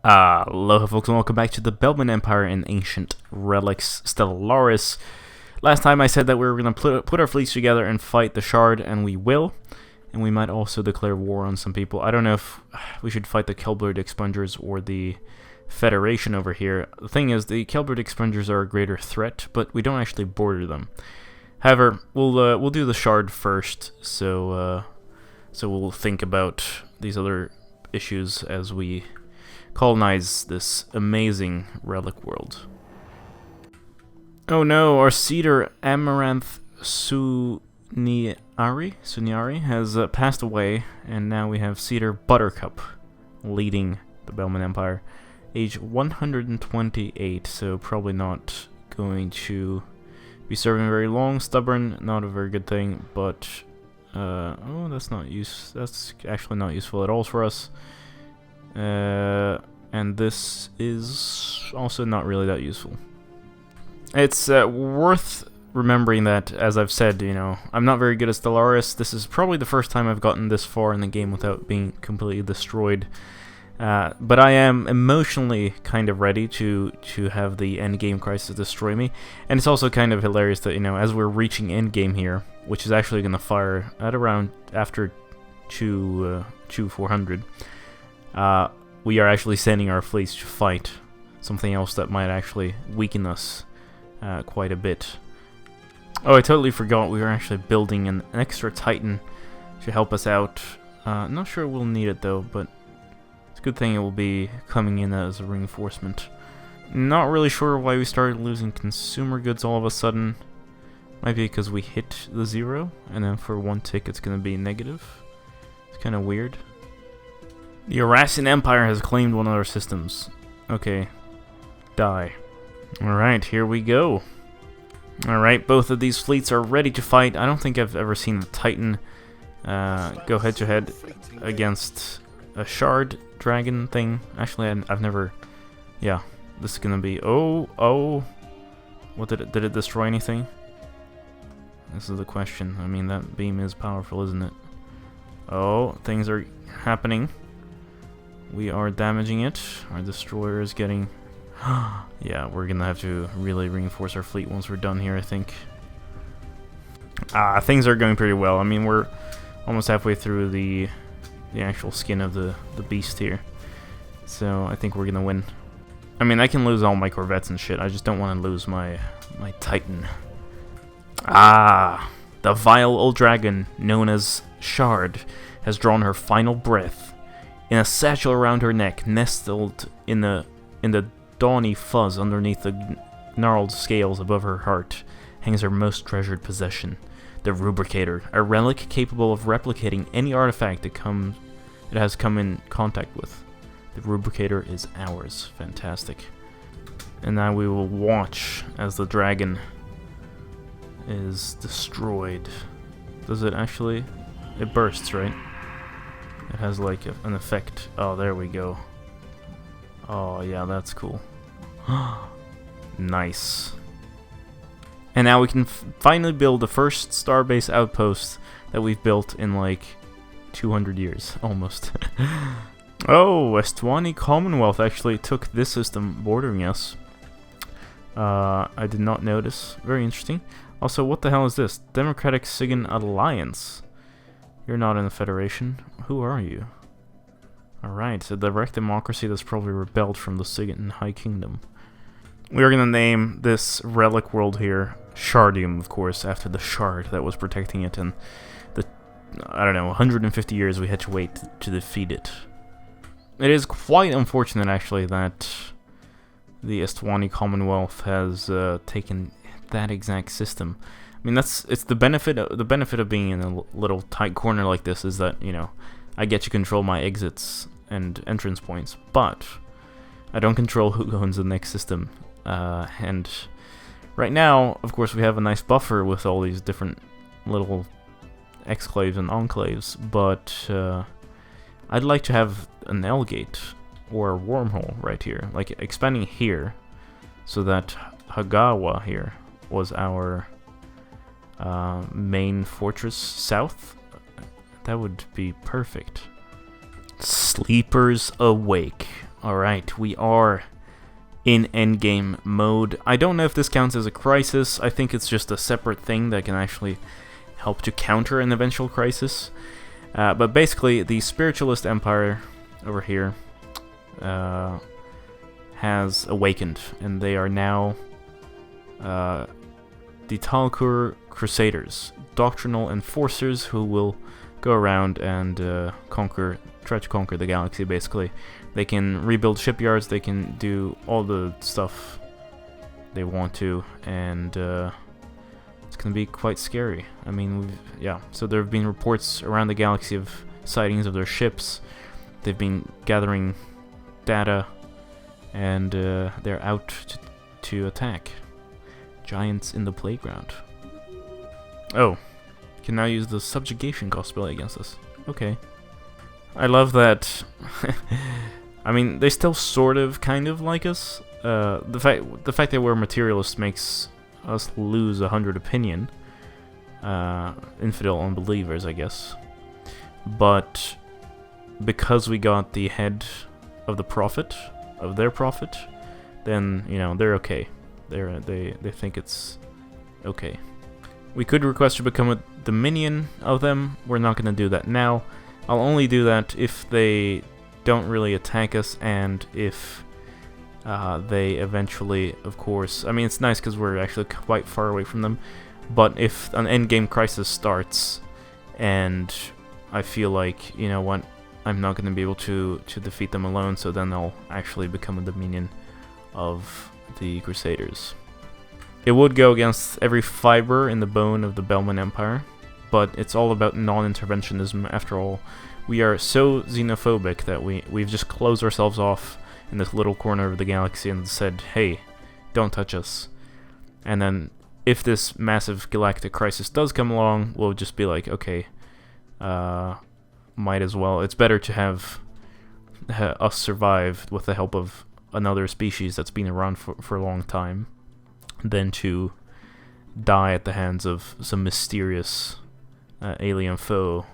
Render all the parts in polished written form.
Aloha folks and welcome back to the Belman Empire in Ancient Relics Stellaris. Last time I said that we were going to put our fleets together and fight the Shard, and we will. And we might also declare war on some people. I don't know if we should fight the Kelbrid expungers or the Federation over here. The thing is, the Kelbrid expungers are a greater threat, but we don't actually border them. However, we'll do the Shard first, so we'll think about these other issues as we colonize this amazing relic world. Oh no, our cedar Amaranth Suniari has passed away, and now we have Cedar Buttercup leading the Belman Empire. Age 128, so probably not going to be serving very long. Stubborn, not a very good thing, but oh, that's actually not useful at all for us. And this is also not really that useful. It's worth remembering that, as I've said, you know, I'm not very good at Stellaris. This is probably the first time I've gotten this far in the game without being completely destroyed. But I am emotionally kind of ready to have the endgame crisis destroy me. And it's also kind of hilarious that, you know, as we're reaching endgame here, which is actually going to fire at around after 400, we are actually sending our fleets to fight something else that might actually weaken us quite a bit. Oh, I totally forgot we were actually building an extra Titan to help us out. Not sure we'll need it though, but it's a good thing it will be coming in as a reinforcement. Not really sure why we started losing consumer goods all of a sudden. Might be because we hit the 0, and then for one tick it's going to be negative. It's kind of weird. The Eurasian Empire has claimed one of our systems. Okay. Die. Alright, here we go. Alright, both of these fleets are ready to fight. I don't think I've ever seen the Titan go head-to-head against a Shard dragon thing. Actually, I've never... Yeah, this is gonna be... Oh! What did it destroy anything? This is the question. I mean, that beam is powerful, isn't it? Oh, things are happening. We are damaging it. Our destroyer is getting... Yeah, we're gonna have to really reinforce our fleet once we're done here, I think. Things are going pretty well. I mean, we're almost halfway through the actual skin of the beast here. So, I think we're gonna win. I mean, I can lose all my corvettes and shit. I just don't want to lose my Titan. The vile old dragon, known as Shard, has drawn her final breath. In a satchel around her neck, nestled in the dawny fuzz underneath the gnarled scales above her heart, hangs her most treasured possession, the Rubricator, a relic capable of replicating any artifact it has come in contact with. The Rubricator is ours. Fantastic. And now we will watch as the dragon is destroyed. Does it actually? It bursts, right? It has like an effect. Oh, there we go. Oh, yeah, that's cool. Nice. And now we can finally build the first starbase outpost that we've built in like 200 years, almost. Oh, Estwani Commonwealth actually took this system bordering us. I did not notice. Very interesting. Also, what the hell is this? Democratic Sigan Alliance. You're not in the Federation. Who are you? Alright, a direct democracy that's probably rebelled from the Sigan High Kingdom. We're gonna name this relic world here Shardium, of course, after the shard that was protecting it, and the, I don't know, 150 years we had to wait to defeat it. It is quite unfortunate, actually, that the Estwani Commonwealth has taken that exact system. I mean, it's the benefit of being in a little tight corner like this is that, you know, I get to control my exits and entrance points, but I don't control who owns the next system. And right now, of course, we have a nice buffer with all these different little exclaves and enclaves, but I'd like to have an L-gate or a wormhole right here, like expanding here, so that Hagawa here was our main fortress south. That would be perfect. Sleepers awake. Alright, we are in endgame mode. I don't know if this counts as a crisis. I think it's just a separate thing that can actually help to counter an eventual crisis. But basically, the spiritualist empire over here has awakened, and they are now the Talkur crusaders, doctrinal enforcers who will go around and try to conquer the galaxy, basically. They can rebuild shipyards, they can do all the stuff they want to, and it's gonna be quite scary. I mean, yeah, so there have been reports around the galaxy of sightings of their ships. They've been gathering data, and they're out to attack. Giants in the playground. Oh, can now use the subjugation possibility against us. Okay. I love that. I mean, they still sort of, kind of like us. The fact that we're materialists makes us lose 100 opinion. Infidel unbelievers, I guess. But because we got the head of the prophet, of their prophet, then, you know, they're okay. They think it's okay. We could request to become a dominion of them. We're not going to do that now. I'll only do that if they don't really attack us, and if they eventually, of course... I mean, it's nice because we're actually quite far away from them, but if an endgame crisis starts, and I feel like, you know what, I'm not going to be able to defeat them alone, so then I'll actually become a dominion of the Crusaders. It would go against every fiber in the bone of the Belman Empire, but it's all about non-interventionism after all. We are so xenophobic that we've just closed ourselves off in this little corner of the galaxy and said, hey, don't touch us. And then if this massive galactic crisis does come along, we'll just be like, okay, might as well. It's better to have us survive with the help of another species that's been around for a long time than to die at the hands of some mysterious alien foe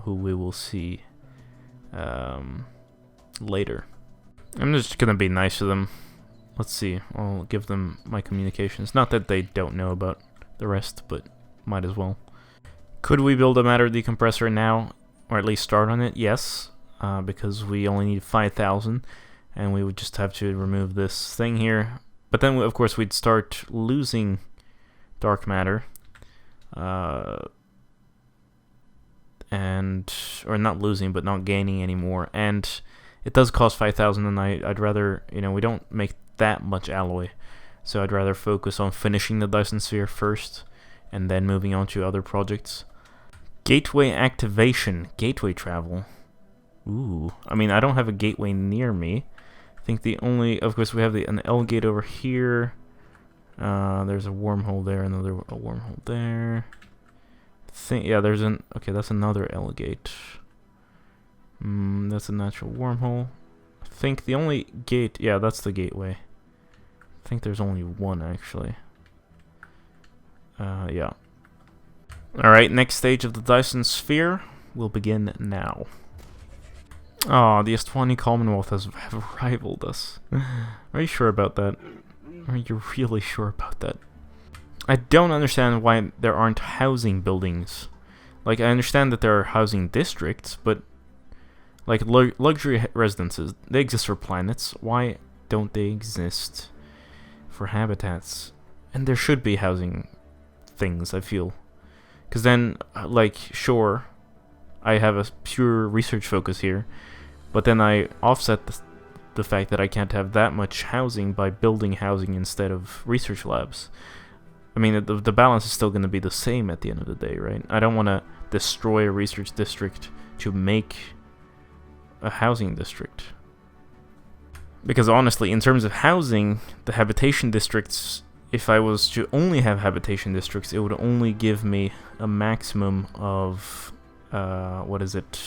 who we will see later. I'm just gonna be nice to them. Let's see, I'll give them my communications. Not that they don't know about the rest, but might as well. Could we build a matter decompressor now, or at least start on it? Yes, because we only need 5,000, and we would just have to remove this thing here. But then, of course, we'd start losing dark matter. Or not losing, but not gaining anymore. And it does cost 5,000, and I'd rather, you know, we don't make that much alloy. So I'd rather focus on finishing the Dyson sphere first, and then moving on to other projects. Gateway activation. Gateway travel. Ooh. I mean, I don't have a gateway near me. I think the only... Of course, we have an L gate over here. There's a wormhole there, a wormhole there. Yeah, there's an... Okay, that's another L gate. That's a natural wormhole. I think the only gate... Yeah, that's the gateway. I think there's only one, actually. Yeah. Alright, next stage of the Dyson sphere will begin now. Oh, the Estwani Commonwealth have rivaled us. Are you sure about that? Are you really sure about that? I don't understand why there aren't housing buildings. Like, I understand that there are housing districts, but... Like, luxury residences, they exist for planets. Why don't they exist for habitats? And there should be housing things, I feel. Because then, like, sure, I have a pure research focus here, but then I offset the fact that I can't have that much housing by building housing instead of research labs. I mean, the balance is still going to be the same at the end of the day, right? I don't want to destroy a research district to make a housing district. Because honestly, in terms of housing, the habitation districts, if I was to only have habitation districts, it would only give me a maximum of, what is it?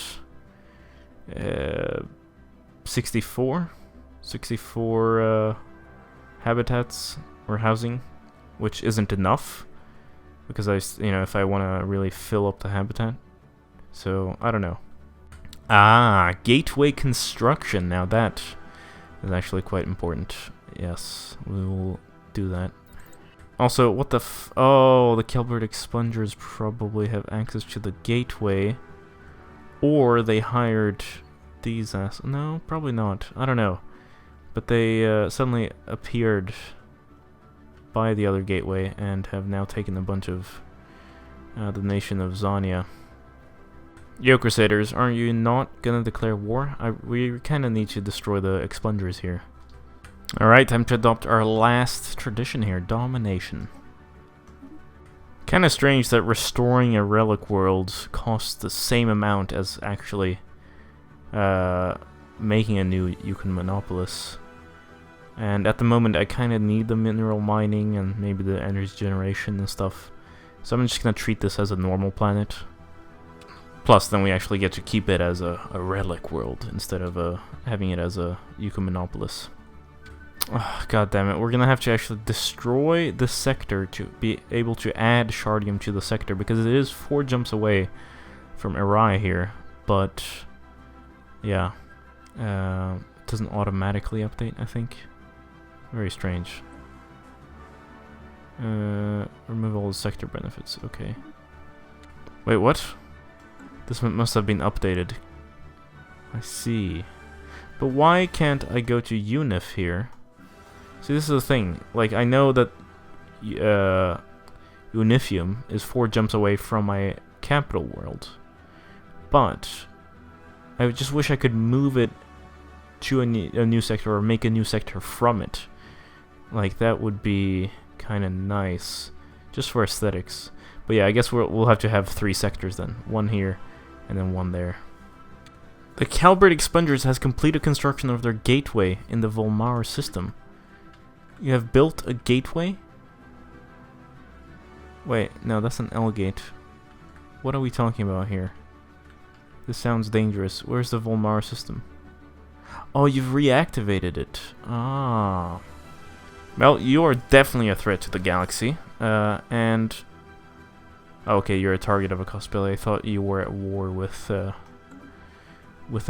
64 habitats or housing, which isn't enough, because if I want to really fill up the habitat. So I don't know. Gateway construction. Now that is actually quite important. Yes, we will do that. Also, what the oh, the Kelbrid expungers probably have access to the gateway. Or they hired these no, probably not. I don't know. But they suddenly appeared by the other gateway and have now taken a bunch of the nation of Zania. Yo, Crusaders, aren't you not gonna declare war? We kinda need to destroy the expungers here. Alright, time to adopt our last tradition here, domination. Kinda strange that restoring a relic world costs the same amount as actually making a new Yukon Monopolis. And at the moment I kinda need the mineral mining and maybe the energy generation and stuff. So I'm just gonna treat this as a normal planet. Plus then we actually get to keep it as a relic world instead of having it as a Yukon Monopolis. Oh, God damn it, we're gonna have to actually destroy this sector to be able to add Shardium to the sector, because it is 4 jumps away from Arai here, but yeah, it doesn't automatically update, I think. Very strange. Remove all the sector benefits, okay. Wait, what? This must have been updated. I see. But why can't I go to UNIF here? See, this is the thing. Like, I know that Unifium is 4 jumps away from my capital world, but I just wish I could move it to a new sector or make a new sector from it. Like, that would be kind of nice, just for aesthetics. But yeah, I guess we'll have to have 3 sectors then. 1 here, and then 1 there. The Kelbrid expungers has completed construction of their gateway in the Volmar system. You have built a gateway? Wait, no, that's an L gate. What are we talking about here? This sounds dangerous. Where's the Volmar system? Oh, you've reactivated it. Ah. Well, you are definitely a threat to the galaxy. And... okay, you're a target of a cosplay. I thought you were at war with the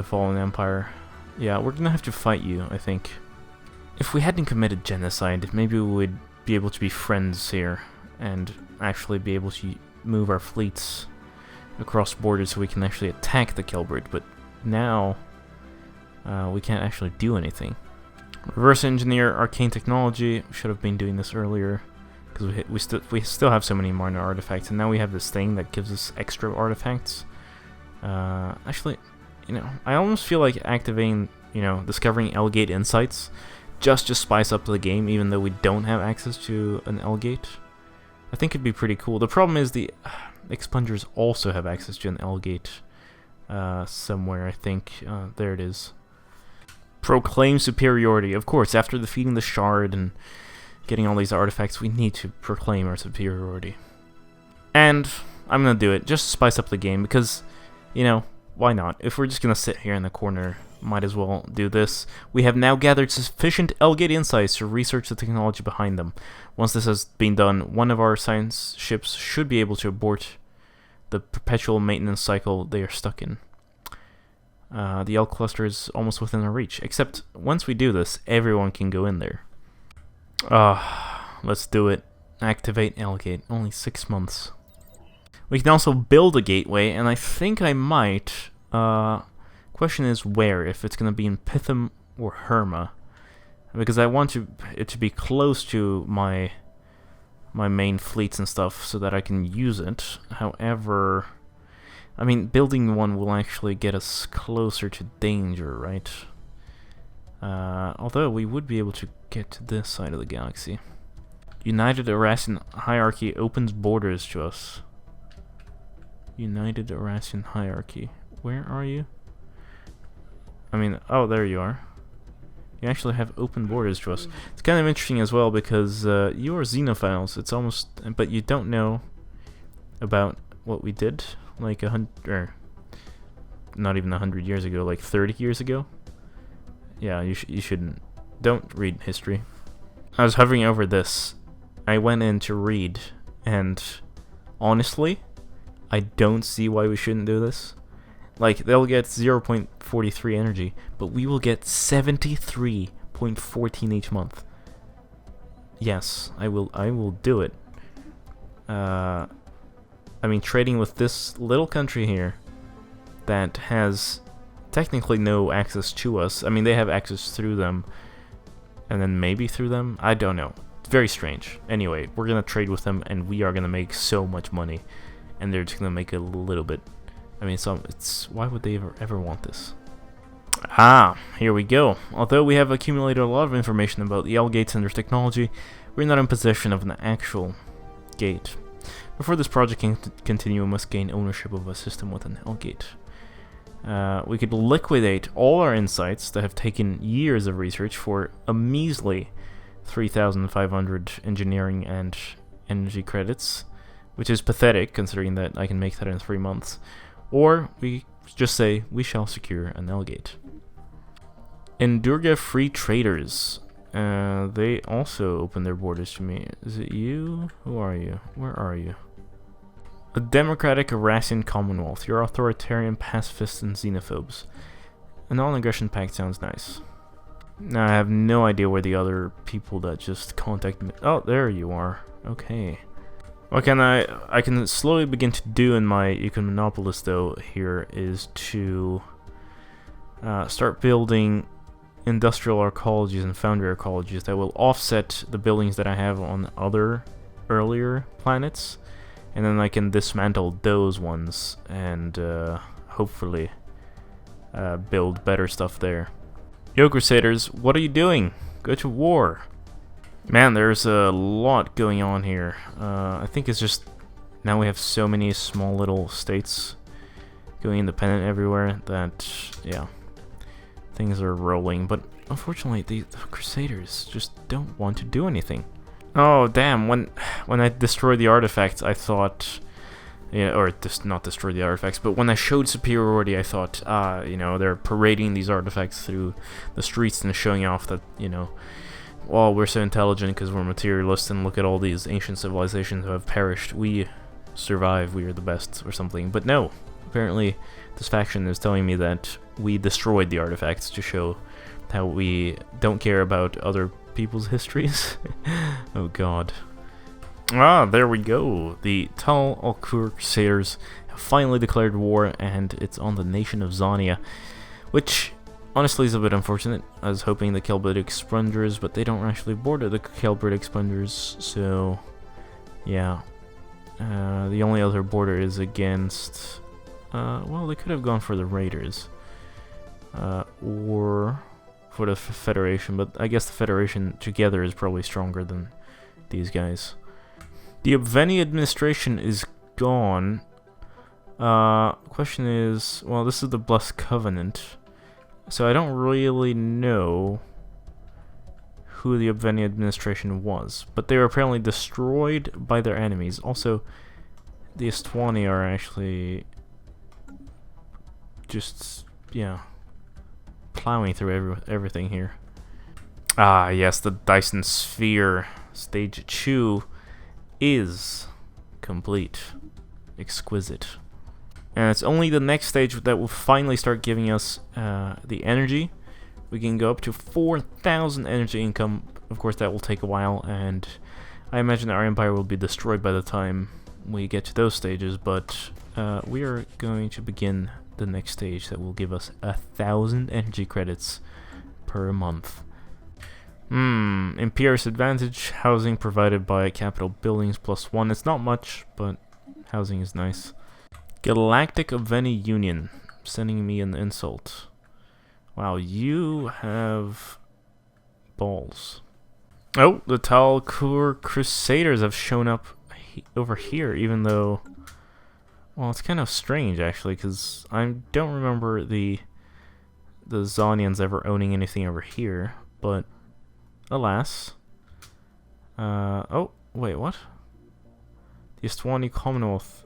Fallen Empire. Yeah, we're gonna have to fight you, I think. If we hadn't committed genocide, maybe we would be able to be friends here and actually be able to move our fleets across borders so we can actually attack the Kelbrid, but now we can't actually do anything. Reverse engineer arcane technology. Should have been doing this earlier because we still have so many minor artifacts, and now we have this thing that gives us extra artifacts. Actually, you know, I almost feel like activating, you know, discovering L-Gate insights just to spice up the game, even though we don't have access to an L-Gate. I think it'd be pretty cool. The problem is the expungers also have access to an L-Gate somewhere, I think. There it is. Proclaim superiority. Of course, after defeating the Shard and getting all these artifacts, we need to proclaim our superiority. And I'm gonna do it, just to spice up the game, because, you know, why not? If we're just gonna sit here in the corner, might as well do this. We have now gathered sufficient L-Gate insights to research the technology behind them. Once this has been done, one of our science ships should be able to abort the perpetual maintenance cycle they are stuck in. The L cluster is almost within our reach, except once we do this, everyone can go in there. Let's do it. Activate L-Gate. Only 6 months. We can also build a gateway, and I think I might. Question is where, if it's going to be in Pithom or Herma, because I want it to be close to my main fleets and stuff so that I can use it. However, I mean, building one will actually get us closer to danger, right? Although we would be able to get to this side of the galaxy. United Eurasian Hierarchy opens borders to us. United Eurasian Hierarchy. Where are you? I mean, oh, there you are. You actually have open borders to us. It's kind of interesting as well because you are xenophiles. It's almost, but you don't know about what we did like not even 100 years ago, like 30 years ago. Yeah, you shouldn't. Don't read history. I was hovering over this. I went in to read, and honestly, I don't see why we shouldn't do this. Like, they'll get 0.43 energy, but we will get 73 0.14 each month. Yes, I will do it. I mean, trading with this little country here that has technically no access to us. I mean, they have access through them, and then maybe through them. I don't know. It's very strange. Anyway, we're gonna trade with them, and we are gonna make so much money, and they're just gonna make a little bit. I mean, it's why would they ever want this? Ah, here we go. Although we have accumulated a lot of information about the L gates and their technology, we're not in possession of an actual gate. Before this project can continue, we must gain ownership of a system with an L gate. We could liquidate all our insights that have taken years of research for a measly 3,500 engineering and energy credits, which is pathetic considering that I can make that in 3 months. Or we just say we shall secure an L gate. Endurga Free Traders. They also open their borders to me. Is it you? Who are you? Where are you? A democratic Irasian Commonwealth. You're authoritarian, pacifists, and xenophobes. A non-aggression pact sounds nice. Now I have no idea where the other people that just contacted me. Oh, there you are. Okay. What can I can slowly begin to do in my Economonopolis though here is to start building industrial arcologies and foundry arcologies that will offset the buildings that I have on other earlier planets, and then I can dismantle those ones and hopefully build better stuff there. Yo, Crusaders, what are you doing? Go to war. Man, there's a lot going on here. I think it's just now we have so many small little states going independent everywhere that, yeah, things are rolling. But unfortunately, the Crusaders just don't want to do anything. Oh, damn, when I destroyed the artifacts, I thought, yeah, or just not destroy the artifacts, but when I showed superiority, I thought, you know, they're parading these artifacts through the streets and showing off that, you know, well, we're so intelligent because we're materialists, and look at all these ancient civilizations who have perished. We survive, we are the best, or something. But no, apparently this faction is telling me that we destroyed the artifacts to show how we don't care about other people's histories. Oh god. Ah, there we go. The Tal Alkur Crusaders have finally declared war, and it's on the nation of Zonia, which honestly is a bit unfortunate. I was hoping the Kelbrid expungers, but they don't actually border the Kelbrid expungers, so yeah. The only other border is against, well, they could have gone for the Raiders, or for the Federation, but I guess the Federation together is probably stronger than these guys. The Obveni administration is gone. Question is, well, this is the Blessed Covenant, so I don't really know who the Obveni administration was, but they were apparently destroyed by their enemies. Also, the Estwani are actually just, yeah, plowing through everything here. Ah, yes, the Dyson Sphere Stage 2 is complete. Exquisite. And it's only the next stage that will finally start giving us the energy. We can go up to 4,000 energy income. Of course, that will take a while, and I imagine our empire will be destroyed by the time we get to those stages, but we are going to begin the next stage that will give us 1,000 energy credits per month. Imperious advantage, housing provided by capital buildings +1. It's not much, but housing is nice. Galactic Obveni Union, sending me an insult. Wow, you have balls. Oh, the Talkur Crusaders have shown up over here, even though, well, it's kind of strange actually, because I don't remember the Zonians ever owning anything over here, but alas. Oh, wait, what? The Estwani Commonwealth.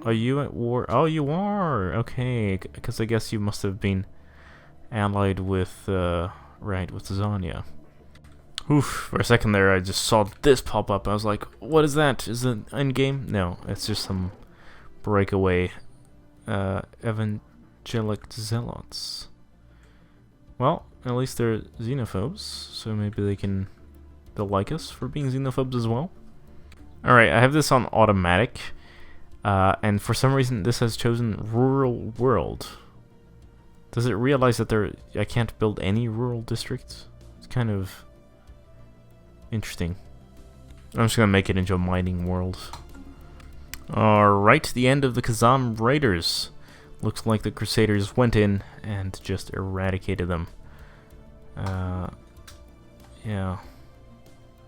Are you at war? Oh, you are! Okay, because I guess you must have been allied with, right, with Zonia. Oof, for a second there I just saw this pop up. I was like, what is that? Is it endgame? No, it's just some breakaway evangelic zealots. Well, at least they're xenophobes, so maybe they'll like us for being xenophobes as well. Alright, I have this on automatic, and for some reason this has chosen rural world. Does it realize that I can't build any rural districts? It's kind of interesting. I'm just gonna make it into a mining world. Alright, the end of the Kazam Raiders. Looks like the Crusaders went in and just eradicated them. Yeah.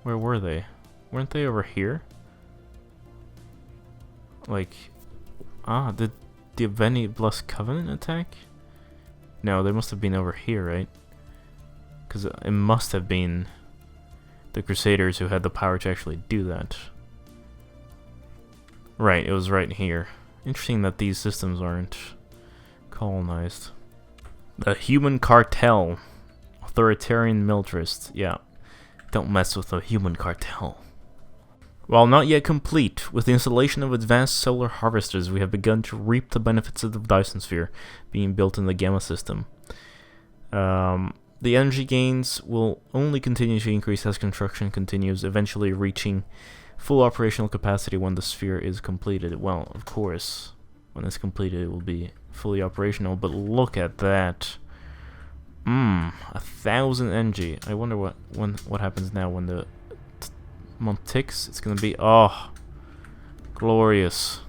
Where were they? Weren't they over here? Like, did the Aveni Bless Covenant attack? No, they must have been over here, right? Because it must have been the Crusaders who had the power to actually do that. Right, it was right here. Interesting that these systems aren't colonized. The Human Cartel. Authoritarian militarist. Yeah. Don't mess with the Human Cartel. While not yet complete, with the installation of advanced solar harvesters, we have begun to reap the benefits of the Dyson sphere being built in the Gamma system. The energy gains will only continue to increase as construction continues, eventually reaching full operational capacity when the sphere is completed. Well, of course, when it's completed it will be fully operational, but look at that. 1,000 energy. I wonder what happens now when the month ticks. It's gonna be, glorious.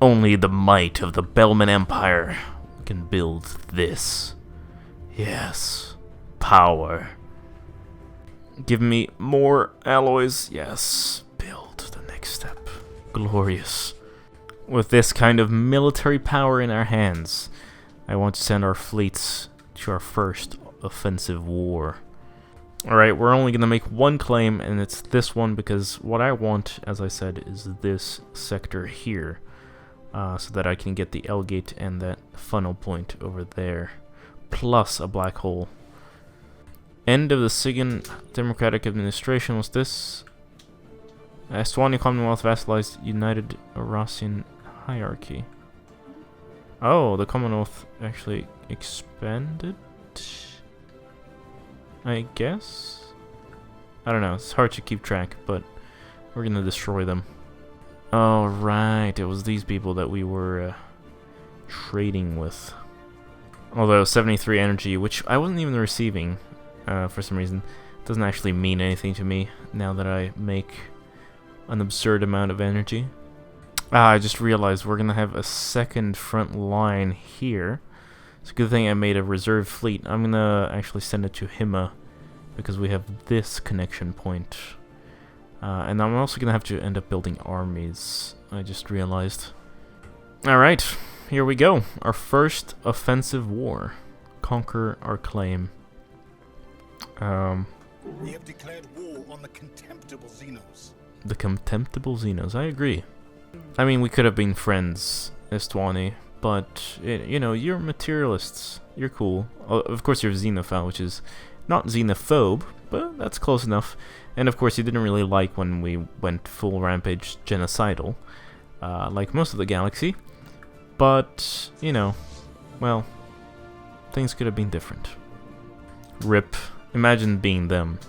Only the might of the Belman Empire can build this. Yes, power. Give me more alloys. Yes, build the next step. Glorious. With this kind of military power in our hands, I want to send our fleets to our first offensive war. Alright, we're only going to make one claim, and it's this one, because what I want, as I said, is this sector here, so that I can get the L gate and that funnel point over there, plus a black hole. End of the Sigan Democratic Administration was this. Estwani Commonwealth vassalized United Eurasian Hierarchy. Oh, the Commonwealth actually expanded? I guess? I don't know, it's hard to keep track, but we're gonna destroy them. Oh, right, it was these people that we were trading with. Although 73 energy, which I wasn't even receiving for some reason, doesn't actually mean anything to me now that I make an absurd amount of energy. I just realized we're gonna have a second front line here. It's a good thing I made a reserve fleet. I'm gonna actually send it to Hima because we have this connection point. And I'm also gonna have to end up building armies, I just realized. Alright, here we go. Our first offensive war. Conquer our claim. We have declared war on the contemptible Xenos. The contemptible Xenos, I agree. I mean, we could have been friends, Estwani, but, you know, you're materialists. You're cool. Of course, you're xenophile, which is not xenophobe, but that's close enough. And of course, you didn't really like when we went full rampage genocidal, like most of the galaxy. But, you know, well, things could have been different. RIP. Imagine being them,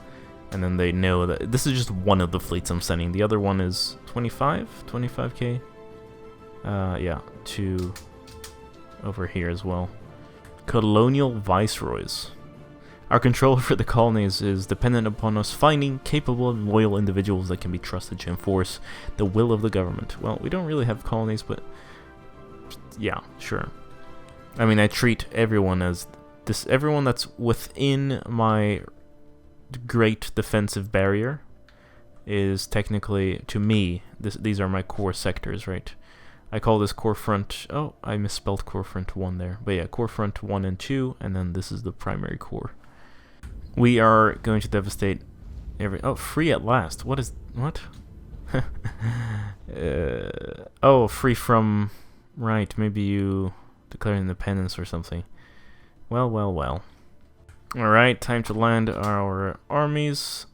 and then they know that this is just one of the fleets I'm sending. The other one is 25k. Yeah, to over here as well. Colonial viceroys. Our control for the colonies is dependent upon us finding capable and loyal individuals that can be trusted to enforce the will of the government. Well, we don't really have colonies, but yeah, sure. I mean, I treat everyone as this. Everyone that's within my great defensive barrier is technically, to me, these are my core sectors, right? I call this core front. Oh, I misspelled core front 1 there. But yeah, core front 1 and 2, and then this is the primary core. We are going to devastate every... Oh, free at last. What is... What? Oh, free from... Right, maybe you declare independence or something. Well, well, well. Alright, time to land our armies.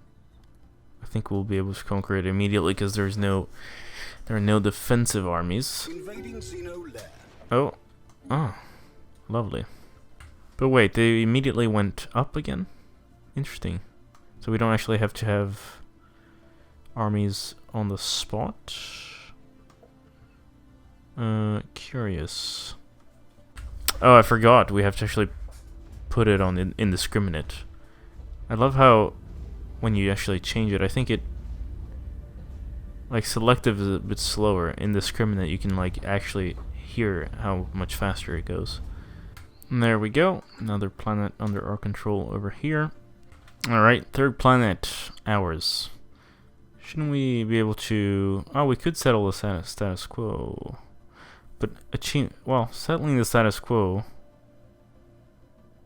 I think we'll be able to conquer it immediately because there are no defensive armies. Invading Xeno lair. Oh, lovely. But wait, they immediately went up again? Interesting. So we don't actually have to have armies on the spot? Curious. Oh, I forgot. We have to actually put it on indiscriminate. I love how when you actually change it, I think it... Like, selective is a bit slower. Indiscriminate, you can, like, actually hear how much faster it goes. And there we go. Another planet under our control over here. Alright, third planet. Ours. Shouldn't we be able to... Oh, we could settle the status quo. But well, settling the status quo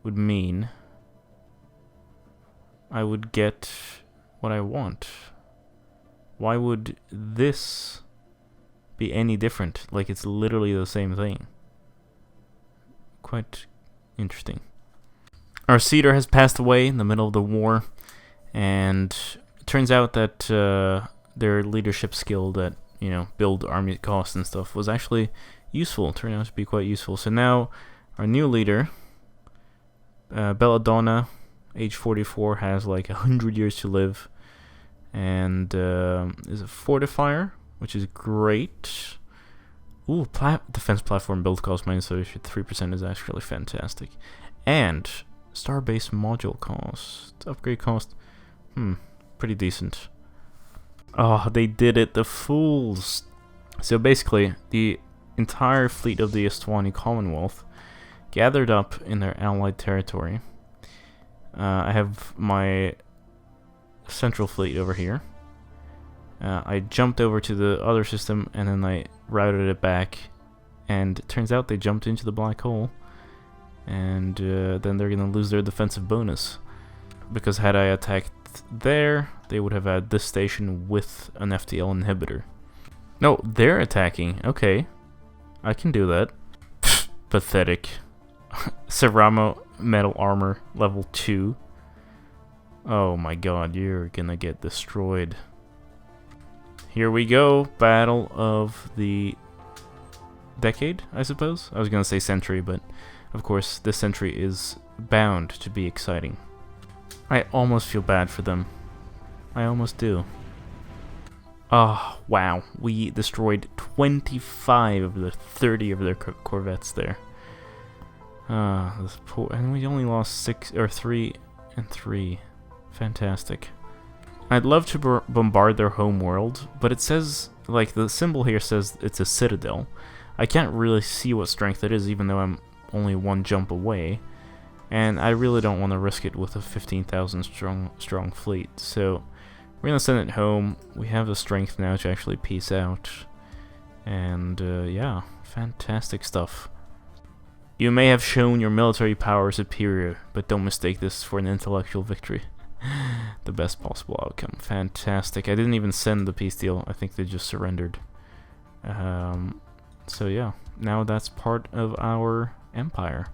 would mean I would get what I want. Why would this be any different? Like, it's literally the same thing. Quite interesting. Our cedar has passed away in the middle of the war, and it turns out that their leadership skill that, you know, build army costs and stuff was actually useful. It turned out to be quite useful. So now our new leader, Belladonna, age 44, has like 100 years to live, and is a fortifier, which is great. Ooh, defense platform build cost minus 33% is actually fantastic. And starbase module cost, upgrade cost, pretty decent. Oh, they did it, the fools. So basically, the entire fleet of the Estwani Commonwealth gathered up in their allied territory. I have my central fleet over here. I jumped over to the other system and then I routed it back, and it turns out they jumped into the black hole, and then they're gonna lose their defensive bonus, because had I attacked there, they would have had this station with an FTL inhibitor. No, they're attacking. Okay, I can do that. Pathetic. Ceramo metal armor level 2. Oh my god, you're gonna get destroyed. Here we go. Battle of the decade, I suppose. I was gonna say century, but of course this century is bound to be exciting. I almost feel bad for them. I almost do. Oh, wow. We destroyed 25 of the 30 of their corvettes there. This poor, and we only lost 3 and 3. Fantastic. I'd love to bombard their home world, but it says, like, the symbol here says it's a citadel. I can't really see what strength it is, even though I'm only one jump away, and I really don't want to risk it with a 15,000 strong fleet. So we're gonna send it home. We have the strength now to actually peace out, and yeah, fantastic stuff. You may have shown your military power superior, but don't mistake this for an intellectual victory. The best possible outcome. Fantastic. I didn't even send the peace deal. I think they just surrendered. So yeah, now that's part of our empire.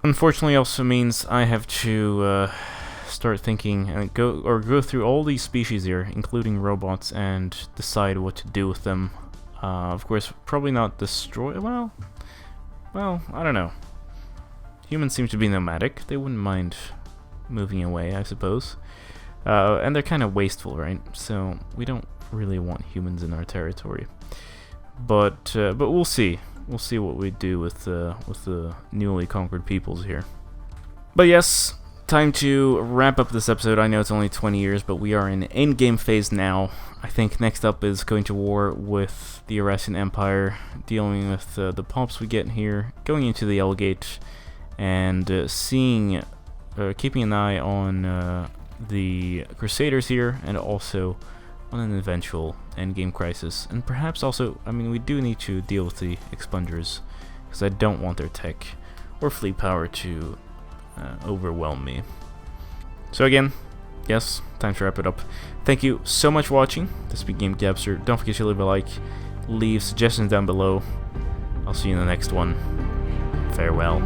Unfortunately, also means I have to start thinking and go through all these species here, including robots, and decide what to do with them. Of course, probably not destroy. Well, I don't know. Humans seem to be nomadic. They wouldn't mind moving away, I suppose. And they're kind of wasteful, right? So we don't really want humans in our territory. But we'll see. We'll see what we do with the newly conquered peoples here. But yes, time to wrap up this episode. I know it's only 20 years, but we are in endgame phase now. I think next up is going to war with the Eurasian Empire, dealing with the pops we get here, going into the L-Gate, and seeing... keeping an eye on the Crusaders here, and also on an eventual endgame crisis. And perhaps also, I mean, we do need to deal with the expungers, because I don't want their tech or fleet power to overwhelm me. So again, yes, time to wrap it up. Thank you so much for watching. This has been GameGabster. Don't forget to leave a like, leave suggestions down below. I'll see you in the next one. Farewell.